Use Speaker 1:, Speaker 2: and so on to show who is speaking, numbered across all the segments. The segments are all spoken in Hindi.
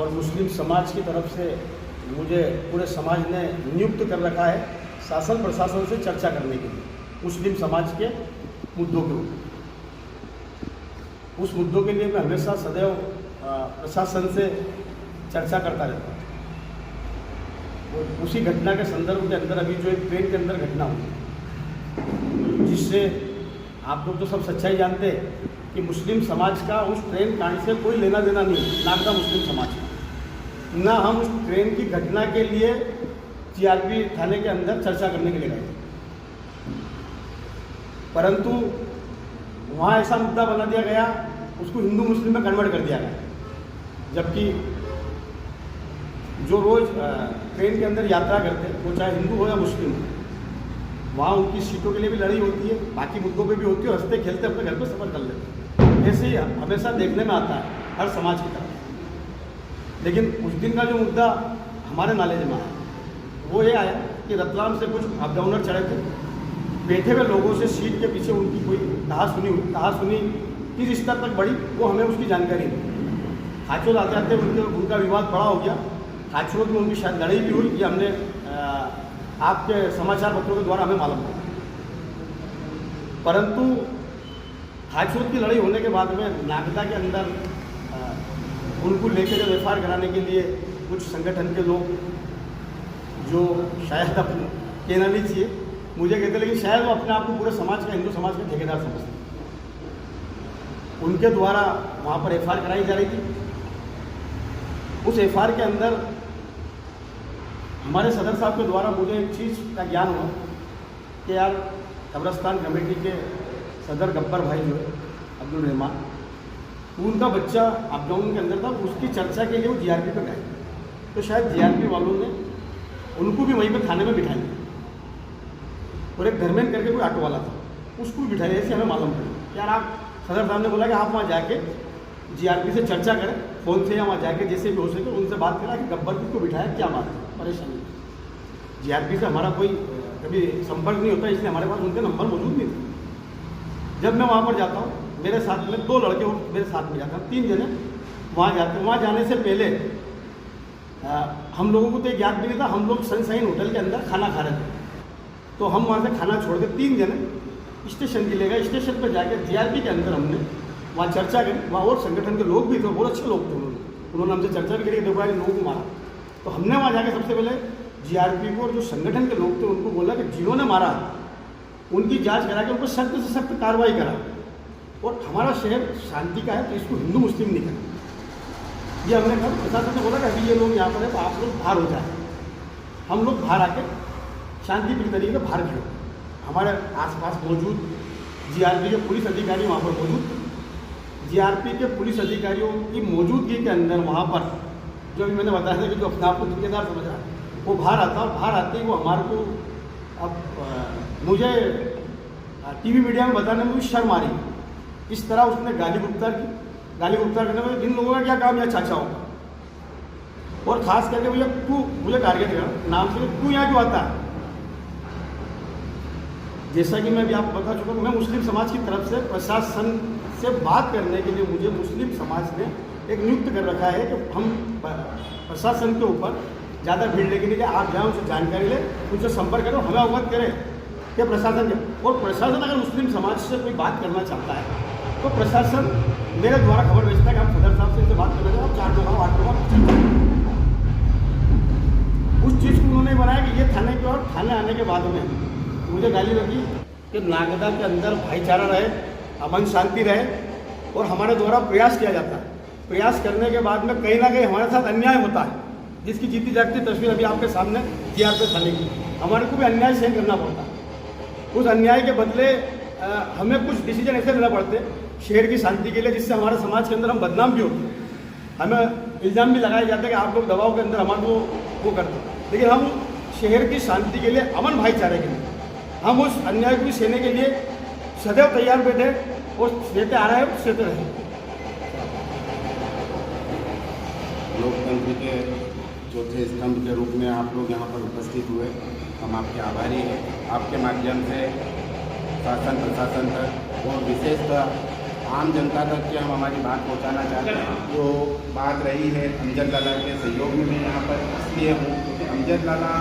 Speaker 1: और मुस्लिम समाज की तरफ से मुझे पूरे समाज ने नियुक्त कर रखा है शासन प्रशासन से चर्चा करने के लिए मुस्लिम समाज के मुद्दों के ऊपर। उस मुद्दों के लिए मैं हमेशा सदैव प्रशासन से चर्चा करता रहता हूँ। उसी घटना के संदर्भ के अंदर अभी जो एक ट्रेन के अंदर घटना हुई, जिससे आप लोग तो सब सच्चाई जानते हैं कि मुस्लिम समाज का उस ट्रेन कांड से कोई लेना देना नहीं, नागदा मुस्लिम समाज का। ना हम उस ट्रेन की घटना के लिए जीआरपी थाने के अंदर चर्चा करने के लिए गए, परंतु वहाँ ऐसा मुद्दा बना दिया गया, उसको हिंदू मुस्लिम में कन्वर्ट कर दिया गया। जबकि जो रोज़ ट्रेन के अंदर यात्रा करते हैं, वो चाहे हिंदू हो या मुस्लिम हो, वहाँ उनकी सीटों के लिए भी लड़ाई होती है, बाकी मुद्दों पे भी होती है, हंसते खेलते अपने घर पे सफ़र कर लेते हैं। ऐसे ही हमेशा देखने में आता है हर समाज की तरफ। लेकिन उस दिन का जो मुद्दा हमारे नॉलेज में आया वो ये आया कि रतलाम से कुछ अपडाउनर चढ़े थे, बैठे हुए लोगों से सीट के पीछे उनकी कोई कहासुनी किस स्तर तक बढ़ी वो हमें उसकी जानकारी नहीं। खाचोद आते आते उनका विवाद बड़ा हो गया, खाचोद में उनकी शायद लड़ाई भी हुई, ये हमने आपके समाचार पत्रों के द्वारा हमें मालूम हुआ। परंतु खाचोद की लड़ाई होने के बाद में नागदा के अंदर उनको लेकर जब एफ कराने के लिए कुछ संगठन के लोग जो शायद अपने कहना नहीं चाहिए मुझे कहते, लेकिन शायद वो अपने आप को पूरे समाज का, हिंदू समाज का ठेकेदार समझते, उनके द्वारा वहाँ पर एफ कराई जा रही थी। उस एफ के अंदर हमारे सदर साहब के द्वारा मुझे एक चीज़ का ज्ञान हुआ कि यार कब्रस्तान कमेटी के सदर गब्बर भाई जो है अब्दुल रहमान, उनका बच्चा अपडाउन के अंदर था, उसकी चर्चा के लिए वो जीआरपी पे गए, तो शायद जीआरपी वालों ने उनको भी वहीं पे थाने में बिठा लिया। और एक धर्मेंद्र करके कोई ऑटो वाला था, उसको भी बिठाया। ऐसे हमें मालूम पड़ा यार, आप सदर साहब ने बोला कि आप वहाँ जाके जीआरपी से चर्चा करें, फ़ोन से या वहाँ जाके जैसे भी हो सके उनसे बात करा कि गब्बर को बिठाया, क्या बात है, परेशानी। जीआरपी से हमारा कोई कभी संपर्क नहीं होता, इसलिए हमारे पास उनके नंबर मौजूद नहीं थे। जब मैं वहाँ पर जाता हूँ, मेरे साथ में 2 लड़के और मेरे साथ में जाते हैं, 3 जने वहाँ जाते हैं। वहाँ जाने से पहले हम लोगों को तो एक याद भी नहीं था, हम लोग सनशाइन होटल के अंदर खाना खा रहे थे, तो हम वहाँ से खाना छोड़ के 3 जने स्टेशन के लिए गए। स्टेशन पर जाकर जीआरपी के अंदर हमने वहाँ चर्चा करी। वहाँ और संगठन के लोग भी थे, बहुत अच्छे लोग थे, उन्होंने हमसे चर्चा भी करी, देखो भाई लोगों को मारा। तो हमने वहाँ जाकर सबसे पहले जीआरपी को और जो संगठन के लोग थे उनको बोला कि जिन्होंने मारा उनकी जांच करा के उनको सख्त से सख्त कार्रवाई करा, और हमारा शहर शांति का है तो इसको हिंदू मुस्लिम नहीं करना। ये हमने कहा, प्रशासन ने बोला कि अभी ये लोग यहाँ पर है तो आप लोग बाहर हो जाए। हम लोग बाहर आके शांतिप्रिय तरीके से बाहर खड़े, हमारे आसपास मौजूद जीआरपी के पुलिस अधिकारी वहाँ पर मौजूद, जीआरपी के पुलिस अधिकारियों की मौजूदगी के अंदर वहाँ पर जो अभी मैंने बताया था कि जो अपने आप को ठेकेदार समझ रहा है वो बाहर आता, और बाहर आते ही वो हमारे को अब मुझे टीवी मीडिया में बताने में भी शर्म आ रही। इस तरह उसने गाली गुप्तार करने में इन लोगों का क्या काम है चाचाओं का, और ख़ास करके भैया तू मुझे टारगेट कर नाम से, तू यहाँ क्यों आता है। जैसा कि मैं भी आपको बता चुका हूँ, मैं मुस्लिम समाज की तरफ से प्रशासन से बात करने के लिए मुझे मुस्लिम समाज ने एक नियुक्त कर रखा है कि हम प्रशासन के ऊपर ज़्यादा भीड़ लेके नहीं, आप जाएँ उनसे जानकारी लें, उनसे संपर्क करें, हमें अवगत करें कि प्रशासन के, और प्रशासन अगर मुस्लिम समाज से कोई बात करना चाहता है तो प्रशासन मेरे द्वारा खबर भेजता है कि हम सदर साहब से इनसे बात करना चाहते हैं, 4 लोग 8 लोग उस चीज़ को उन्होंने बनाया कि ये थाने के, और थाने आने के बाद में मुझे गाली लगी कि नागदा के अंदर भाईचारा रहे, अमन शांति रहे, और हमारे द्वारा प्रयास किया जाता है। प्रयास करने के बाद में कहीं ना कहीं हमारे साथ अन्याय होता है, जिसकी जीती जागती तस्वीर अभी आपके सामने जीआरपी थाने की, हमारे को भी अन्याय सहन करना पड़ता है। उस अन्याय के बदले हमें कुछ डिसीजन ऐसे लेना पड़ते शहर की शांति के लिए, जिससे हमारे समाज के अंदर हम बदनाम भी होते हैं। हमें इल्ज़ाम भी लगाया जाता है कि आप लोग दबाव के अंदर हमारे को वो करते हैं, लेकिन हम शहर की शांति के लिए, अमन भाईचारे के लिए, हम उस अन्याय को सहने के लिए सदैव तैयार बैठे और सहते आ रहे हैं, सहते रहे।
Speaker 2: लोकतंत्र के चौथे स्तंभ के रूप में आप लोग यहाँ पर उपस्थित हुए, हम आपके आभारी हैं। आपके माध्यम से शासन प्रशासन तक और विशेषतः आम जनता तक के हम हमारी बात पहुंचाना चाहते हैं। जो बात रही है अमजद लाला के सहयोग में मैं यहाँ पर इसलिए हूँ क्योंकि अमजद लाला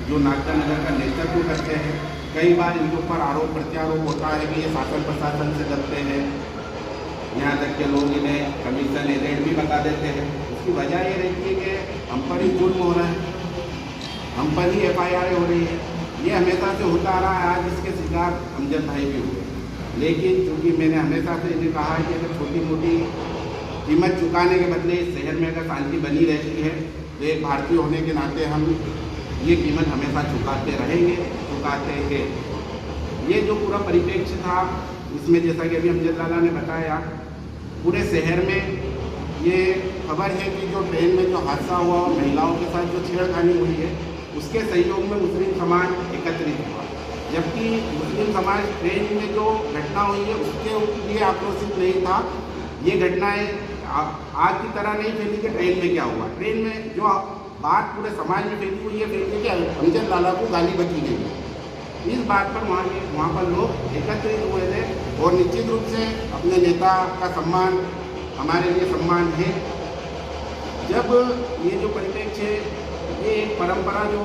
Speaker 2: जो नागदा नगर का नेतृत्व करते हैं, कई बार इनके ऊपर आरोप प्रत्यारोप होता है कि ये शासन प्रशासन से डरते हैं। यहाँ तक के लोग इन्हें कमीशन एजेंट भी बता देते हैं। उसकी वजह ये रहती है कि हम पर ही जुल्म हो रहा है, हम पर ही FIR हो रही है। ये हमेशा से होता आ रहा है, आज इसके शिकार अमजद भाई भी हुए। लेकिन चूँकि मैंने हमेशा से इन्हें कहा है कि अगर छोटी मोटी कीमत चुकाने के बदले इस शहर में अगर शांति बनी रहती है तो एक भारतीय होने के नाते हम ये कीमत हमेशा चुकाते रहेंगे, चुकाते हैं। ये जो पूरा परिप्रेक्ष्य था, इसमें जैसा कि अभी अमजद लाला ने बताया, पूरे शहर में ये खबर है कि जो ट्रेन में जो हादसा हुआ और महिलाओं के साथ जो छेड़खानी हुई है, उसके सहयोग में मुस्लिम समाज एकत्रित हुआ। जबकि मुस्लिम समाज ट्रेन में जो घटना हुई है उसके लिए आक्रोशित नहीं था। ये घटनाएं आग की तरह नहीं फैली कि ट्रेन में क्या हुआ। ट्रेन में जो बात पूरे समाज में फैली हुई है, फैली कि अमजद लाला को गाली बकी गई। इस बात पर वहाँ पर लोग एकत्रित हुए थे और निश्चित रूप से अपने नेता का सम्मान हमारे लिए सम्मान है। जब ये जो परिप्रेक्ष्य है, ये एक परंपरा जो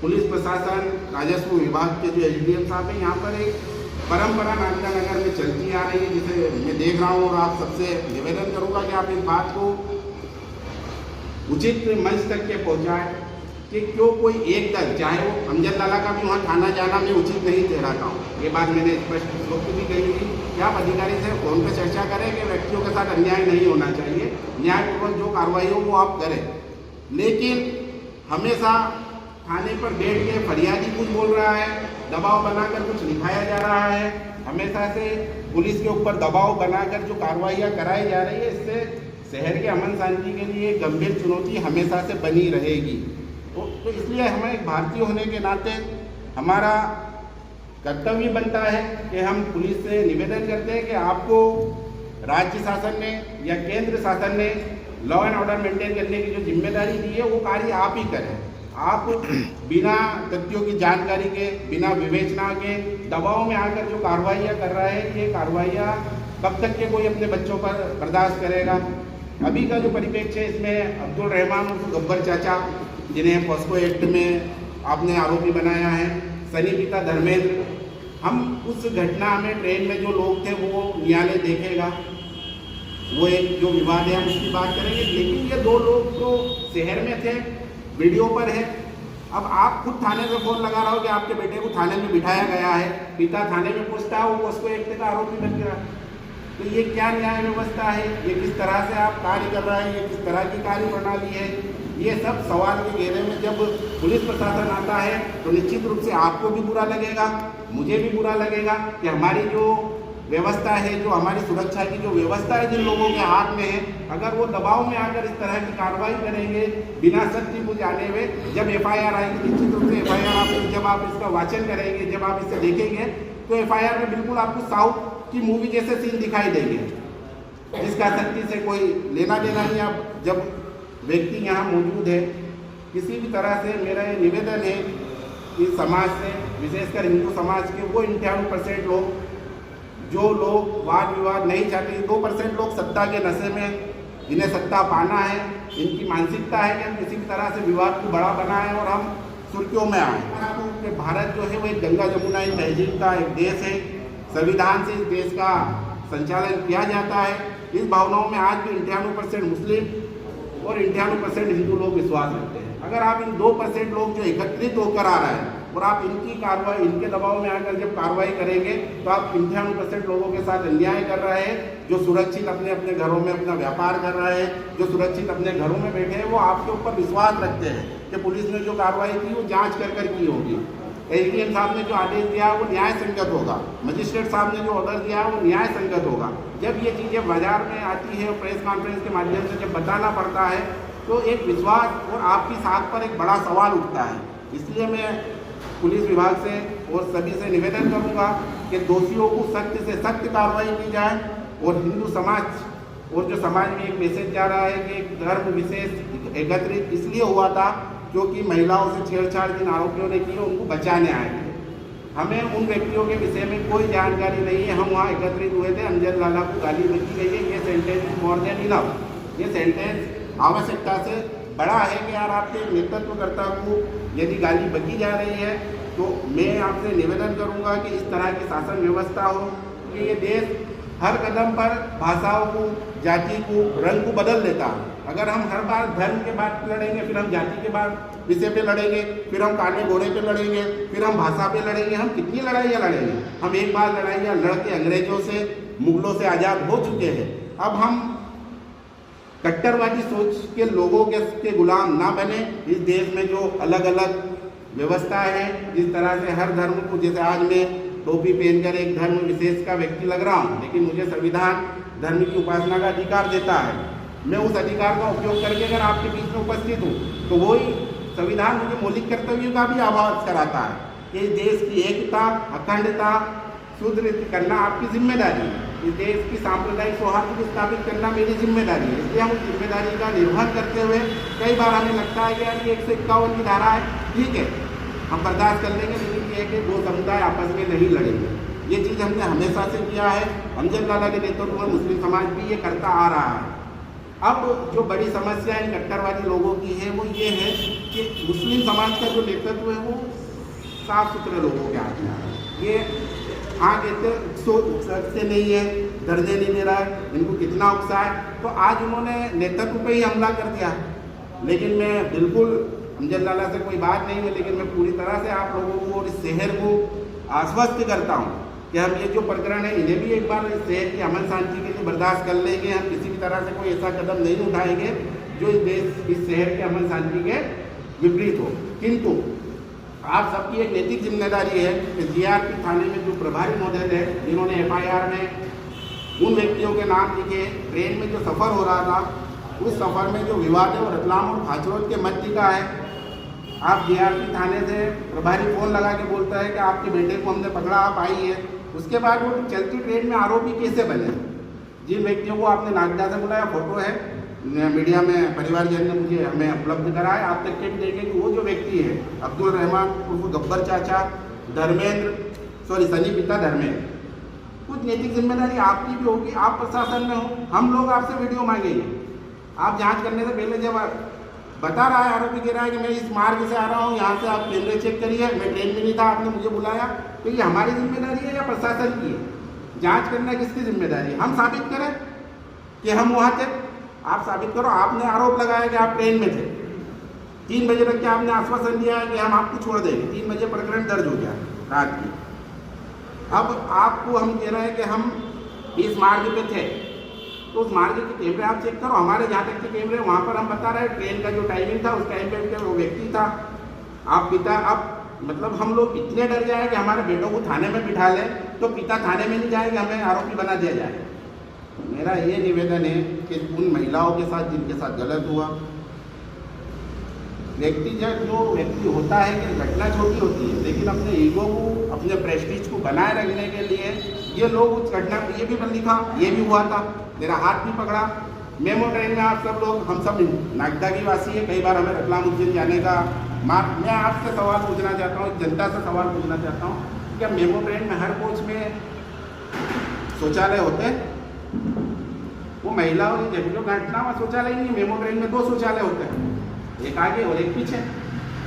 Speaker 2: पुलिस प्रशासन, राजस्व विभाग के जो SDM साहब हैं, यहाँ पर एक परंपरा नागदा नगर में चलती आ रही है, जिसे मैं देख रहा हूँ। और आप सबसे निवेदन करूँगा कि आप इस बात को उचित मंच तक के पहुँचाएँ कि क्यों कोई एक दल, चाहे वो अमजद लाला का भी वहाँ थाना जाना मैं उचित नहीं ठहराता हूँ। ये बात मैंने स्पष्ट रूप से भी कही थी कि आप अधिकारी से फोन पर चर्चा करें कि व्यक्तियों के साथ अन्याय नहीं होना चाहिए, न्यायपूर्वक जो कार्रवाई हो वो आप करें। लेकिन हमेशा थाने पर बैठ के फरियादी कुछ बोल रहा है, दबाव बनाकर कुछ लिखाया जा रहा है, हमेशा से पुलिस के ऊपर दबाव बनाकर जो कार्रवाइयाँ कराई जा रही है, इससे शहर के अमन शांति के लिए गंभीर चुनौती हमेशा से बनी रहेगी। तो इसलिए हमें एक भारतीय होने के नाते हमारा कर्तव्य बनता है कि हम पुलिस से निवेदन करते हैं कि आपको राज्य शासन ने या केंद्र शासन ने लॉ एंड ऑर्डर मेंटेन करने की जो जिम्मेदारी दी है, वो कार्य आप ही करें। आप बिना तथ्यों की जानकारी के, बिना विवेचना के दबाव में आकर जो कार्रवाइयाँ कर रहे हैं, ये कार्रवाइयाँ कब तक के कोई अपने बच्चों पर बर्दाश्त करेगा। अभी का जो परिप्रेक्ष्य है, इसमें अब्दुल रहमान उर्फ गब्बर चाचा, जिन्हें पॉस्को एक्ट में आपने आरोपी बनाया है, सनी पिता धर्मेंद्र, हम उस घटना में ट्रेन में जो लोग थे वो न्यायालय देखेगा, वो एक जो विवाद है हम उसकी बात करेंगे। लेकिन ये दो लोग तो शहर में थे, वीडियो पर है। अब आप खुद थाने में फोन लगा रहा हो कि आपके बेटे को थाने में बिठाया गया है, पिता थाने में पूछता है, वो पॉस्को एक्ट का आरोपी बन गया। तो ये क्या न्याय व्यवस्था है? ये किस तरह से आप कार्य कर रहे हैं? ये किस तरह की कार्य प्रणाली है? ये सब सवाल के घेरे में जब पुलिस प्रशासन आता है तो निश्चित रूप से आपको भी बुरा लगेगा, मुझे भी बुरा लगेगा कि हमारी जो व्यवस्था है, जो हमारी सुरक्षा की जो व्यवस्था है जिन लोगों के हाथ में है, अगर वो दबाव में आकर इस तरह की कार्रवाई करेंगे बिना सत्य को जाने हुए, जब FIR आएगी, निश्चित रूप से FIR जब आप इसका वाचन करेंगे, जब आप इसे देखेंगे तो FIR में बिल्कुल आपको साउथ की मूवी जैसे सीन दिखाई देंगे, जिसका सत्य से कोई लेना देना नहीं। अब जब व्यक्ति यहाँ मौजूद है, किसी भी तरह से मेरा ये निवेदन है कि समाज से, विशेषकर हिंदू समाज के वो 98% लोग, जो लोग वाद विवाद नहीं चाहते, 2% लोग सत्ता के नशे में, इन्हें सत्ता पाना है, इनकी मानसिकता है कि हम किसी भी तरह से विवाद को बड़ा बनाएं और हम सुर्खियों में आए। कि भारत जो है वो एक गंगा जमुना एक तहजीब का एक देश है, संविधान से इस देश का संचालन किया जाता है। इस भावनाओं में आज भी 98% मुस्लिम और 98% हिंदू लोग विश्वास रखते हैं। अगर आप इन 2% लोग जो एकत्रित होकर आ रहे हैं और आप इनकी कार्रवाई, इनके दबाव में आकर जब कार्रवाई करेंगे तो आप 98% लोगों के साथ अन्याय कर रहे हैं, जो सुरक्षित अपने अपने घरों में अपना व्यापार कर रहे हैं, जो सुरक्षित अपने घरों में बैठे हैं, वो आपके ऊपर विश्वास रखते हैं कि पुलिस ने जो कार्रवाई की वो जांच कर की होगी। SDM साहब ने जो आदेश दिया वो न्याय संगत होगा, मजिस्ट्रेट साहब ने जो ऑर्डर दिया वो न्याय संगत होगा। जब ये चीज़ें बाजार में आती है और प्रेस कॉन्फ्रेंस के माध्यम से जब बताना पड़ता है तो एक विश्वास और आपकी साख पर एक बड़ा सवाल उठता है। इसलिए मैं पुलिस विभाग से और सभी से निवेदन करूंगा कि दोषियों को सख्त से सख्त कार्रवाई की जाए और हिंदू समाज और जो समाज में एक मैसेज जा रहा है कि एक धर्म विशेष एकत्रित इसलिए हुआ था क्योंकि महिलाओं से छेड़छाड़ जिन आरोपियों ने की उनको बचाने आए थे। हमें उन व्यक्तियों के विषय में कोई जानकारी नहीं है। हम वहाँ एकत्रित हुए थे, अमजद लाला को गाली बकी गई है, ये सेंटेंस मोर देन इनफ। ये सेंटेंस आवश्यकता से बड़ा है कि यार आपके नेतृत्वकर्ता को यदि गाली बकी जा रही है तो मैं आपसे निवेदन करूंगा कि इस तरह की शासन व्यवस्था हो कि ये देश हर कदम पर भाषाओं को, जाति को, रंग को बदल देता है। अगर हम हर बार धर्म के बात लड़ेंगे, फिर हम जाति के बाद विषय पे लड़ेंगे, फिर हम काले घोड़े पे लड़ेंगे, फिर हम भाषा पे लड़ेंगे, हम कितनी लड़ाइयाँ लड़ेंगे। हम एक बार लड़ाइयाँ लड़ के अंग्रेजों से, मुगलों से आज़ाद हो चुके हैं। अब हम कट्टरवादी सोच के लोगों के गुलाम ना बने। इस देश में जो अलग अलग व्यवस्था है, जिस तरह से हर धर्म को, जैसे आज मैं टोपी पहनकर एक धर्म विशेष का व्यक्ति लग रहा हूँ, लेकिन मुझे संविधान धर्म की उपासना का अधिकार देता है। मैं उस अधिकार का उपयोग करके अगर आपके बीच में उपस्थित हूँ तो वही संविधान मुझे मौलिक कर्तव्यों का भी आभास कराता है। इस देश की एकता, अखंडता सुदृढ़ करना आपकी जिम्मेदारी है। इस देश की सांप्रदायिक सौहार्द को स्थापित करना मेरी जिम्मेदारी है। इसलिए हम उस जिम्मेदारी का निर्वहन करते हुए कई बार हमें लगता है कि यार ये 151 की धारा है, ठीक है हम बर्दाश्त कर लेंगे, लेकिन ये है कि दो समुदाय आपस में नहीं लड़ेंगे। ये चीज़ हमने हमेशा से किया है। अमजद लाला के नेतृत्व में मुस्लिम समाज भी ये करता आ रहा है। अब जो बड़ी समस्या इन कट्टरवादी लोगों की है वो ये है कि मुस्लिम समाज का जो नेतृत्व है वो साफ सुथरे लोगों के हाथ में आ रहा है। ये हाँ कहते सकते नहीं है, दर्जे नहीं दे रहा है, इनको कितना उकसा है, तो आज उन्होंने नेतृत्व पे ही हमला कर दिया। लेकिन मैं बिल्कुल अमजद लाला से कोई बात नहीं है, लेकिन मैं पूरी तरह से आप लोगों को और इस शहर को आश्वस्त करता हूँ कि हम ये जो प्रकरण है इन्हें भी एक बार इस शहर की अमन शांति के लिए बर्दाश्त कर लेंगे। हम किसी भी तरह से कोई ऐसा कदम नहीं उठाएंगे जो इस देश, इस शहर के अमन शांति के विपरीत हो। किंतु आप सबकी एक नैतिक जिम्मेदारी है कि जीआरपी थाने में जो प्रभारी महोदय है, जिन्होंने FIR में उन व्यक्तियों के नाम लिखे, ट्रेन में जो सफ़र हो रहा था उस सफ़र में जो विवाद है वो रतलाम और खाचरोद के मध्य का है। आप जीआरपी थाने से प्रभारी फ़ोन लगा के बोलता है कि आपके बेटे को हमने पकड़ा, आप आइए। उसके बाद वो चलती ट्रेन में आरोपी कैसे बने? जिन व्यक्तियों को आपने नागदा से बुलाया, फोटो है मीडिया में, परिवारजन ने मुझे हमें उपलब्ध कराया, आप तक के भी देखें कि वो जो व्यक्ति है अब्दुल रहमान उर्फ गब्बर चाचा, सनी पिता धर्मेंद्र, कुछ नैतिक जिम्मेदारी आपकी भी होगी। आप प्रशासन में हो, हम लोग आपसे वीडियो मांगेंगे। आप जांच करने से पहले जब बता रहा है, आरोपी कह रहा है कि मैं इस मार्ग से आ रहा हूँ, यहाँ से आप कैमरे चेक करिए, मैं ट्रेन में नहीं था, आपने मुझे बुलाया, तो ये हमारी जिम्मेदारी है या प्रशासन की है? जांच करना किसकी जिम्मेदारी है? हम साबित करें कि हम वहाँ थे? आप साबित करो। आपने आरोप लगाया कि आप ट्रेन में थे, 3 बजे तक के आपने आश्वासन दिया है कि हम आपको छोड़ देंगे, 3 बजे प्रकरण दर्ज हो गया रात में। अब आपको हम कह रहे हैं कि हम इस मार्ग पे थे, तो उस मार्ग के कैमरे आप चेक करो। हमारे जहाँ तक के कैमरे वहाँ पर हम बता रहे हैं ट्रेन का जो टाइमिंग था उस टाइम पे वो व्यक्ति था। आप पिता, अब मतलब हम लोग इतने डर जाए कि हमारे बेटों को थाने में बिठा लें तो पिता थाने में नहीं जाएंगे, हमें आरोपी बना दिया जाए। मेरा ये निवेदन है कि उन महिलाओं के साथ जिनके साथ गलत हुआ, जो व्यक्ति होता है कि घटना छोटी होती है, लेकिन अपने ईगो को, अपने प्रेस्टीज को बनाए रखने के लिए ये लोग उस घटना को, ये भी लिखा, ये भी हुआ था, मेरा हाथ भी पकड़ा। मेमो ट्रेन में आप सब लोग, हम सब नागदा की वासी है, कई बार हमें रतलाम उज्जैन जाने का मैं आपसे सवाल पूछना चाहता हूँ, जनता से सवाल पूछना चाहता हूँ, क्या मेमो ट्रेन में हर कोच में शौचालय होते हैं? वो महिलाओं की जो घटना में शौचालय नहीं, मेमो ट्रेन में 2 शौचालय होते हैं, एक आगे और एक पीछे।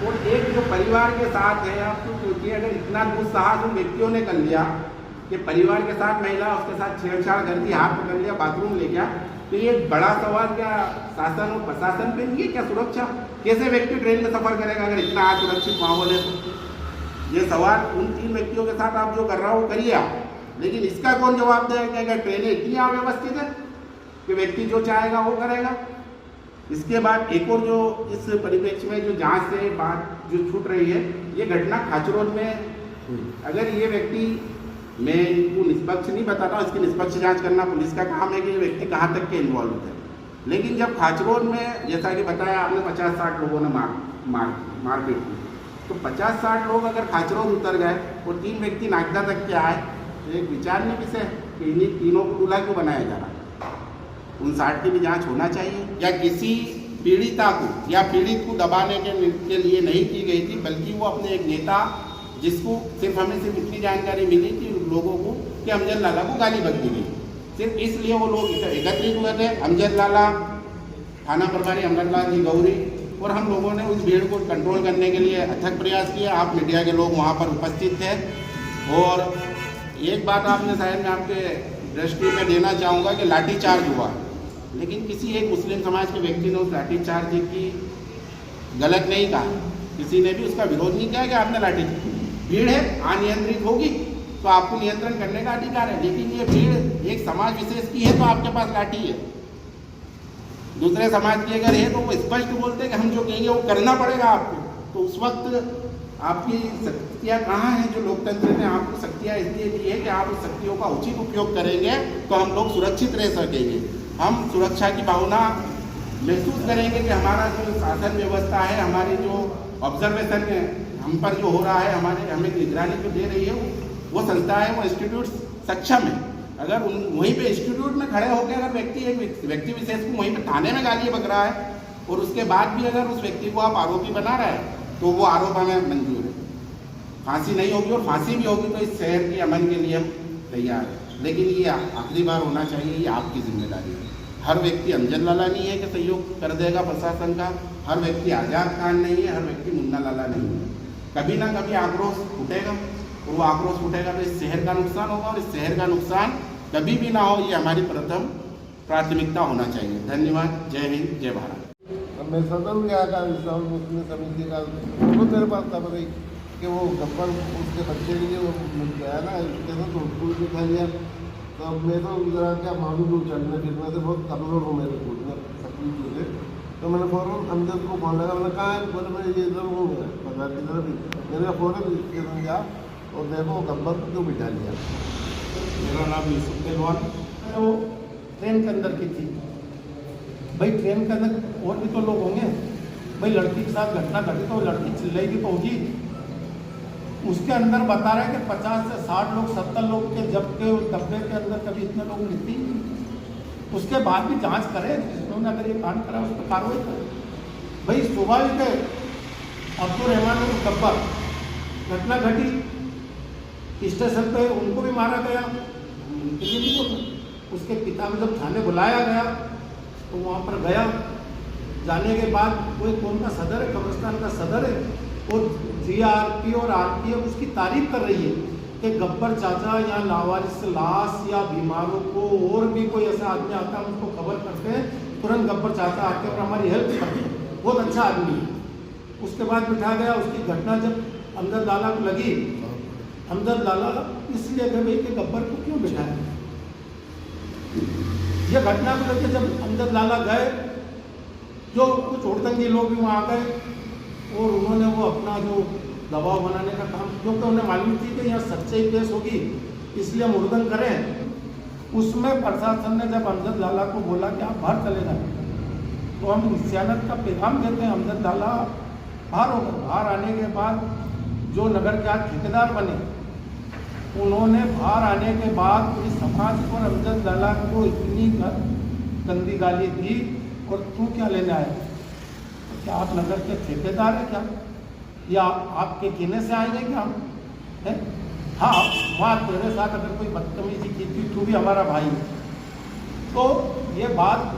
Speaker 2: और एक जो परिवार के साथ है, आप तो सोचिए अगर इतना दुस्साहस उन व्यक्तियों ने कर लिया कि परिवार के साथ महिला उसके साथ छेड़छाड़ कर दी, हाथ पकड़ लिया, बाथरूम ले गया, तो ये बड़ा सवाल क्या शासन और प्रशासन पे नहीं है? क्या सुरक्षा? कैसे व्यक्ति ट्रेन में सफर करेगा अगर इतना असुरक्षित माहौल है? तो ये सवाल उन 3 व्यक्तियों के साथ आप जो कर रहा हो करिए आप, लेकिन इसका कौन जवाब देगा कि अगर ट्रेनें इतनी अव्यवस्थित है कि व्यक्ति जो चाहेगा वो करेगा? इसके बाद एक और जो इस परिप्रेक्ष्य में जो जांच से बात जो छूट रही है, ये घटना खाचरोद में, अगर ये व्यक्ति, मैं इनको निष्पक्ष नहीं बताता हूँ, इसकी निष्पक्ष जांच करना पुलिस का काम है कि ये व्यक्ति कहाँ तक के इन्वॉल्व है। लेकिन जब खाचरोद में, जैसा कि बताया आपने, 50-60 लोगों ने मारपीट की, तो 50-60 लोग अगर खाचरोद उतर गए और 3 व्यक्ति नागदा तक के आए, तो एक विचारने विषय है कि इन्हीं तीनों को दूल्हा क्यों बनाया जा रहा है? 59 की भी जांच होना चाहिए। या किसी पीड़िता को या पीड़ित को दबाने के लिए नहीं की गई थी, बल्कि वो अपने एक नेता जिसको सिर्फ हमें सिर्फ इतनी जानकारी मिली कि लोगों को कि अमजद लाला को गाली बक दी गई। सिर्फ इसलिए वो लोग एकत्रित हुए थे, अमजद लाला, थाना प्रभारी अमरलाल जी गौरी, और हम लोगों ने उस भीड़ को कंट्रोल करने के लिए अथक प्रयास किया। आप मीडिया के लोग वहाँ पर उपस्थित थे। और एक बात आपने शायद मैं आपके दृष्टि में देना चाहूँगा कि लाठीचार्ज हुआ, लेकिन किसी एक मुस्लिम समाज के व्यक्ति ने उस लाठीचार्ज की गलत नहीं कहा, किसी ने भी उसका विरोध नहीं किया कि आपने लाठी, भीड़ है अनियंत्रित होगी तो आपको नियंत्रण करने का अधिकार है, लेकिन ये भीड़ एक समाज विशेष की है तो आपके पास लाठी है। दूसरे समाज की अगर है तो वो स्पष्ट बोलते हैं कि हम जो कहेंगे वो करना पड़ेगा आपको। तो उस वक्त आपकी शक्तियाँ कहाँ हैं? जो लोकतंत्र ने आपको शक्तियाँ इसलिए दी है कि आप उस शक्तियों का उचित उपयोग करेंगे तो हम लोग सुरक्षित रह सकेंगे, हम सुरक्षा की भावना महसूस करेंगे कि हमारा जो शासन व्यवस्था है, हमारी जो ऑब्जर्वेशन हम पर जो हो रहा है, हमें निगरानी जो दे रही है वो संस्था है, वो इंस्टीट्यूट सक्षम है। अगर वहीं पे इंस्टीट्यूट में खड़े होकर अगर व्यक्ति विशेष को वहीं पे थाने में गालियाँ बक रहा है और उसके बाद भी अगर उस व्यक्ति को आप आरोपी बना रहे हैं तो वो आरोप हमें मंजूर है। फांसी नहीं होगी, और फांसी भी होगी तो इस शहर के अमन के लिए हम तैयार हैं, लेकिन ये आखिरी बार होना चाहिए, ये आपकी जिम्मेदारी है। हर व्यक्ति अमजद लाला नहीं है कि सहयोग कर देगा प्रशासन का, हर व्यक्ति आज़ाद खान नहीं है, हर व्यक्ति मुन्ना लाला नहीं है। कभी ना कभी आक्रोश उठेगा, और वो आक्रोश उठेगा तो इस शहर का नुकसान होगा, और इस शहर का नुकसान कभी भी ना हो, ये हमारी प्रथम प्राथमिकता होना चाहिए। धन्यवाद। जय हिंद, जय भारत।
Speaker 3: मैं सदन गया था इस्लाम मुस्लिम समिति का, वो मेरे पास था भाई कि वो गब्बर उसके बच्चे के लिए वो मिल गया ना, कैसे तो स्कूल भी खा लिया। तो अब मैं तो जरा क्या मालूम हूँ चलने फिरने से बहुत कमजोर हूँ मेरे स्कूल में सकती चीज़ें। तो मैंने फ़ौरन अमजद को फोन लगा, मैंने कहा बोले मैं ये इधर हूँ बाजार की तरफ ही, मैंने फ़ौरन स्टेशन गया और देखो गब्बर को क्यों बिठा लिया।
Speaker 1: मेरा नाम यूसुफ पहलवान, वो ट्रेन के अंदर की थी। भाई ट्रेन के अंदर और भी तो लोग होंगे, भाई लड़की के साथ घटना घटी तो लड़की चिल्लाएगी तो होगी। उसके अंदर बता रहे हैं कि 50 से 60 लोग 70 लोग के जबकि उस डब्बे के अंदर कभी इतने लोग निकली नहीं। उसके बाद भी जांच करें, जिन्होंने अगर ये कांड करा उस पर कार्रवाई करें। भाई स्वाभाविक है, अब्दुल रहमान और गब्बर घटना घटी स्टेशन पे, उनको भी मारा गया, उनके लिए नहीं बोला। उसके पिता को जब थाने बुलाया गया तो वहाँ पर गया, जाने के बाद कोई कौन का सदर है, कब्रिस्तान का सदर है, और जीआरपी और आरपीएफ उसकी तारीफ कर रही है कि गब्बर चाचा यहाँ लावारिस लाश या बीमारों को और भी कोई ऐसा आदमी आता है उनको खबर करते हैं, तुरंत गब्बर चाचा आके और हमारी हेल्प करते हैं, बहुत अच्छा आदमी है। उसके बाद बिठा गया। उसकी घटना जब अमजद लाला को लगी, अमजद लाला इसलिए गए भाई कि गब्बर को क्यों बिठाया। ये घटना को लेकर जब अमजद लाला गए, जो कुछ उड़तंगी लोग भी वहाँ गए और उन्होंने वो अपना जो दबाव बनाने का काम, क्योंकि उन्हें मालूम थी कि यहाँ सच्चाई पेश होगी इसलिए हम उड़दंग करें। उसमें प्रशासन ने जब अमजद लाला को बोला कि आप बाहर चले जाए, तो हम सियानत का पैगाम देते हैं। अमजद लाला बाहर हो गए। बाहर आने के बाद जो नगर के आज ठेकेदार बने, उन्होंने बाहर आने के बाद पूरी समाज को अमजद लाला को इतनी गंदी गाली दी, और तू क्या लेने आया, क्या आप नगर के ठेकेदार हैं क्या, या आपके कहने से आएंगे क्या हम है? हाँ, वहाँ तेरे साथ अगर कोई बदतमीजी की थी, तू भी हमारा भाई है। तो ये बात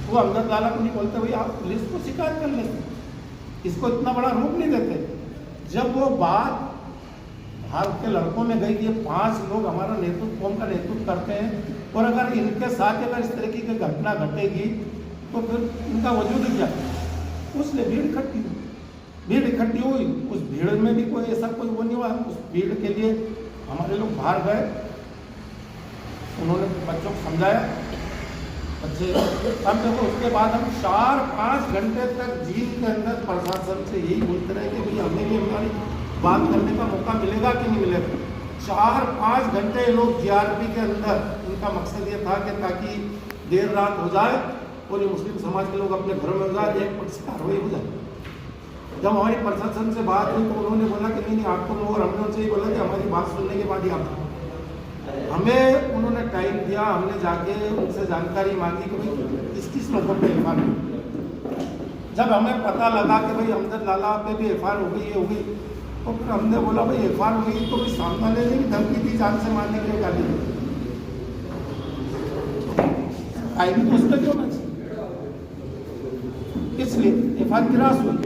Speaker 1: वो अमजद लाला को नहीं बोलते, भाई आप पुलिस को शिकायत कर लेते, इसको इतना बड़ा रूप नहीं देते। जब वो बात भारत के लड़कों में गई कि 5 लोग हमारा नेतृत्व, कौम का नेतृत्व करते हैं, और अगर इनके साथ अगर इस तरह की घटना घटेगी तो फिर इनका वजूद क्या। उसने भीड़ इकट्ठी हुई, उस भीड़ में भी कोई ऐसा कोई वो नहीं हुआ। उस भीड़ के लिए हमारे लोग बाहर गए, उन्होंने बच्चों को समझाया, बच्चे हम देखो। उसके बाद हम 4-5 घंटे तक जेल के अंदर प्रशासन से यही बोलते रहे कि भाई हमें भी हमारी बात करने का मौका मिलेगा कि नहीं मिलेगा। 4-5 घंटे लोग जीआरपी के अंदर, उनका मकसद ये था कि ताकि देर रात हो जाए और ये मुस्लिम समाज के लोग अपने घरों में हो जाए, एक पक्ष कार्रवाई हो जाए। जब हमारी प्रशासन से बात हुई तो उन्होंने बोला कि नहीं आपको, और हमने उनसे ही बोला कि हमारी बात सुनने के बाद ही आप, हमें उन्होंने टाइम दिया, हमने जाके उनसे जानकारी मांगी कि भाई किस लोगों पे एफआईआर हुई। जब हमें पता लगा कि भाई अमजद लाला पे भी एफआईआर हो गई, तो फिर हमने बोला भाई FIR हुई तो भाई सामने लेने की धमकी दी, जान से मारने के लिए गाली दी। आई भी पुस्तक होना चाहिए, इसलिए FIR गिरास हुई।